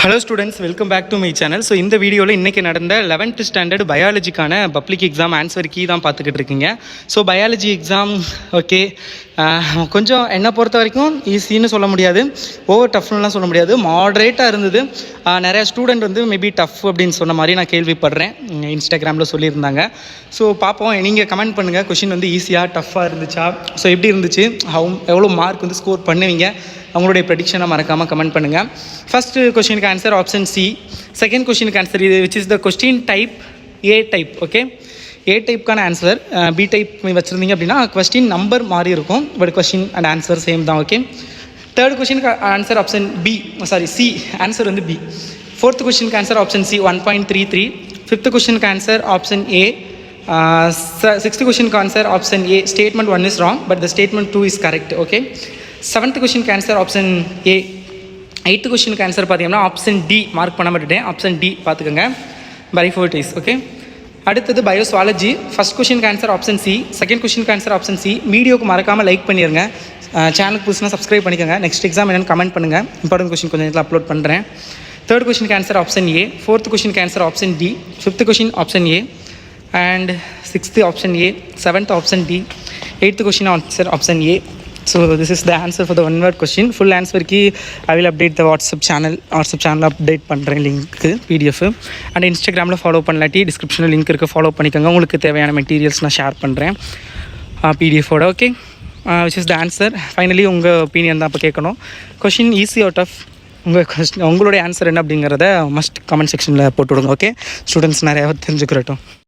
Hello students, welcome back to my channel. So இந்த வீடியோவில் இன்றைக்கி நடந்த 11th ஸ்டாண்டர்ட் பயாலஜிக்கான பப்ளிக் எக்ஸாம் ஆன்சர் கீ தான் பார்த்துக்கிட்டு இருக்கீங்க. ஸோ பயாலஜி எக்ஸாம் ஓகே, கொஞ்சம் என்னை பொறுத்த வரைக்கும் ஈஸின்னு சொல்ல முடியாது, ஓவர் டஃப்னுலாம் சொல்ல முடியாது, மாட்ரேட்டாக இருந்தது. நிறையா ஸ்டூடெண்ட் வந்து மேபி டஃப் அப்படின்னு சொன்ன மாதிரி நான் கேள்விப்படுறேன், இன்ஸ்டாகிராமில் சொல்லியிருந்தாங்க. ஸோ பார்ப்போம், நீங்கள் கமெண்ட் பண்ணுங்கள், கொஷின் வந்து ஈஸியாக டஃப்பாக இருந்துச்சா, ஸோ எப்படி இருந்துச்சு, எவ்வளோ மார்க் வந்து ஸ்கோர் பண்ணுவீங்க, அவங்களுடைய ப்ரெடிக்ஷனை மறக்காமல் கமெண்ட் பண்ணுங்கள். ஃபஸ்ட்டு கொஷினுக்கு ஆன்சர் ஆப்ஷன் சி. செகண்ட் கொஷினுக்கு ஆன்சர் இது which is the question type A type. Okay, A டைப்புக்கான ஆன்சர். பி டைப் வச்சுருந்தீங்க அப்படின்னா கொஸ்டின் நம்பர் மாறி இருக்கும், but question and answer same தான். ஓகே, தேர்ட் கொஷினுக்கு answer option B, C, answer வந்து பி. ஃபோர்த் கொஷினுக்கு ஆன்சர் ஆப்ஷன் சி 1.33. ஃபிஃப்த் கொஷினுக்கு ஆன்சர் ஆப்ஷன் ஏ. சிக்ஸ்த் கொஷினுக்கு answer option A, statement 1 is wrong but the statement 2 is correct. Okay, seventh கொஷினுக்கு answer option A. Eighth கொஷினுக்கு answer பார்த்தீங்கன்னா option D, mark பண்ண மாட்டேன், option D பார்த்துக்கோங்க, பைஃபோர்டிஸ். Okay, அடுத்தது பயோஸ்வாலஜி. ஃபஸ்ட் கொஷினுக்கு ஆன்சர் ஆப்ஷன் சி, செகண்ட் கொஷினுக்கு ஆன்சர் ஆப்ஷன் சி. வீடியோக்கு மறக்காமல் லைக் பண்ணிடுங்க, சேனலுக்கு புதுசுனா சப்ஸ்கிரைப் பண்ணிக்கோங்க. நெக்ஸ்ட் எக்ஸாம் என்னென்னு கமெண்ட் பண்ணுங்கள், இம்பார்ட்டன்ட் கொஷின் கொஞ்சம் நேரத்தில் அப்லோட் பண்ணுறேன். தேர்ட் கொஷினுக்கு ஆன்சர் ஆப்ஷன் ஏ. ஃபோர்த் கொஷினுக்கு answer option D. Fifth question option A and sixth option A. Seventh option D. Eighth question answer option A. So this is the answer for the one word question. Full answer key I will update the WhatsApp channel update பண்ணுறேன், link PDF. And இன்ஸ்டாகிராமில் follow பண்ணலாட்டி டிஸ்கிரிப்ஷனில் link இருக்குது, follow பண்ணிக்கோங்க. உங்களுக்கு தேவையான materials நான் share பண்ணுறேன் PDFோட. Okay, which is the answer. Finally உங்கள் ஒப்பீனியன் தான் இப்போ கேட்கணும். கொஷின் ஈஸி அவுட் ஆஃப் உங்களுடைய ஆன்சர் என்ன அப்படிங்கிறத மஸ்ட் கமெண்ட் செக்ஷனில் போட்டு விடுங்க. ஓகே ஸ்டூடெண்ட்ஸ் நிறையா தெரிஞ்சுக்கிறட்டும்.